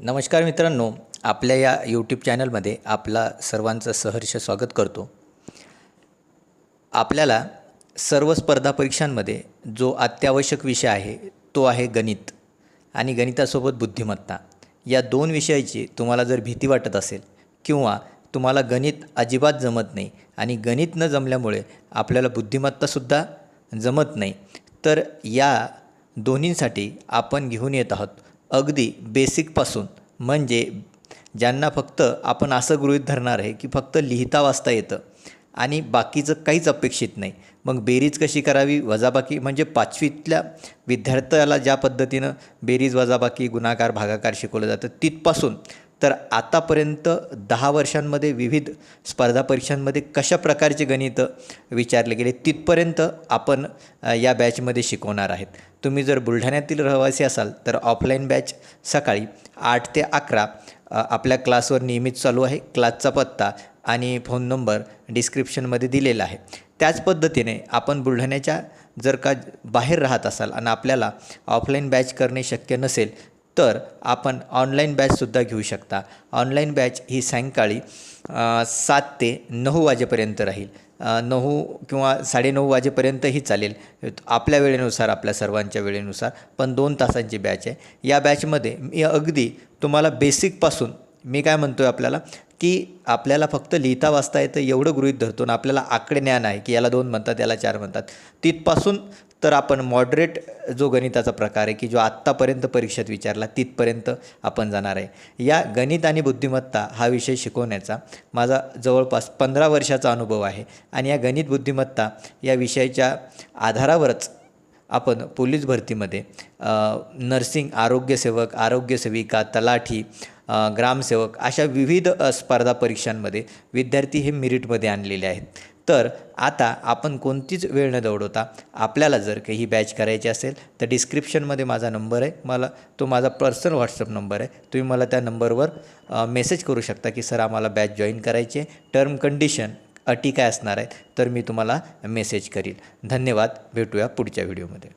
नमस्कार मित्रांनो, आपल्या या यूट्यूब चॅनलमध्ये आपला सर्वांचं सहर्ष स्वागत करतो. आपल्याला सर्व स्पर्धा परीक्षांमध्ये जो अत्यावश्यक विषय आहे तो आहे गणित आणि गणितासोबत बुद्धिमत्ता. या दोन विषयाची तुम्हाला जर भीती वाटत असेल किंवा तुम्हाला गणित अजिबात जमत नाही आणि गणित न जमल्यामुळे आपल्याला बुद्धिमत्तासुद्धा जमत नाही, तर या दोन्हींसाठी आपण घेऊन येत आहोत अगदी बेसिकपासून, म्हणजे ज्यांना फक्त आपण असं गृहीत धरणार आहे की फक्त लिहिता वाचता येतं आणि बाकीचं काहीच अपेक्षित नाही. मग बेरीज कशी करावी, वजाबाकी, म्हणजे पाचवीतल्या विद्यार्थ्याला ज्या पद्धतीनं बेरीज, वजाबाकी, गुणाकार, भागाकार शिकवलं जातं तिथपासून तर आतापर्यंत 10 वर्षांमध्ये विविध स्पर्धा परीक्षांमध्ये कशा प्रकारचे गणित विचारले गेले तिथपर्यंत आपण या बॅचमध्ये शिकवणार आहेत. तुम्ही जर बुलढाण्यातील रहिवासी असाल तर ऑफलाईन बॅच सकाळी 8 ते 11 आपल्या क्लासवर नियमित चालू आहे. क्लासचा पत्ता आणि फोन नंबर डिस्क्रिप्शनमध्ये दिलेला आहे. त्याच पद्धतीने आपण बुलढाण्याच्या जर का बाहेर राहत असाल आणि आपल्याला ऑफलाईन बॅच करणे शक्य नसेल तर आपण ऑनलाईन बॅचसुद्धा घेऊ शकता. ऑनलाईन बॅच ही सायंकाळी 7 ते 9 वाजेपर्यंत राहील. 9 किंवा 9:30 वाजेपर्यंतही चालेल, आपल्या वेळेनुसार, आपल्या सर्वांच्या वेळेनुसार, पण 2 तासांची बॅच आहे. या बॅचमध्ये मी अगदी तुम्हाला बेसिकपासून, मी काय म्हणतो आहे आपल्याला, की आपल्याला फक्त लिहिता वाचता येतं एवढं गृहीत धरतो आणि आपल्याला आकडे ज्ञान आहे की याला 2 म्हणतात, याला 4 म्हणतात, तिथपासून तर आपण मॉडरेट जो गणिताचा प्रकार आहे की जो आत्तापर्यंत परीक्षेत विचारला तिथपर्यंत आपण जाणार आहे. या गणित आणि बुद्धिमत्ता हा विषय शिकवण्याचा माझा जवळपास 15 वर्षाचा अनुभव आहे आणि या गणित बुद्धिमत्ता या विषयाच्या आधारावरच आपण पोलीस भरतीमध्ये नर्सिंग, आरोग्यसेवक, आरोग्यसेविका, तलाठी, ग्रामसेवक अशा विविध स्पर्धा परीक्षांमध्ये विद्यार्थी हे मेरिटमध्ये आणलेले आहेत. तर आता आपण कोणतीच वेळ न दवडवता आपल्याला जर काही ही बॅच करायची असेल तर डिस्क्रिप्शनमध्ये माझा नंबर आहे, तो माझा पर्सनल व्हॉट्सअप नंबर आहे. तुम्ही मला त्या नंबरवर मेसेज करू शकता की सर आम्हाला बॅच जॉईन करायची आहे, टर्म कंडिशन अटी काय असणार आहेत, तर मी तुम्हाला मेसेज करील. धन्यवाद. भेटूया पुढच्या व्हिडिओमध्ये.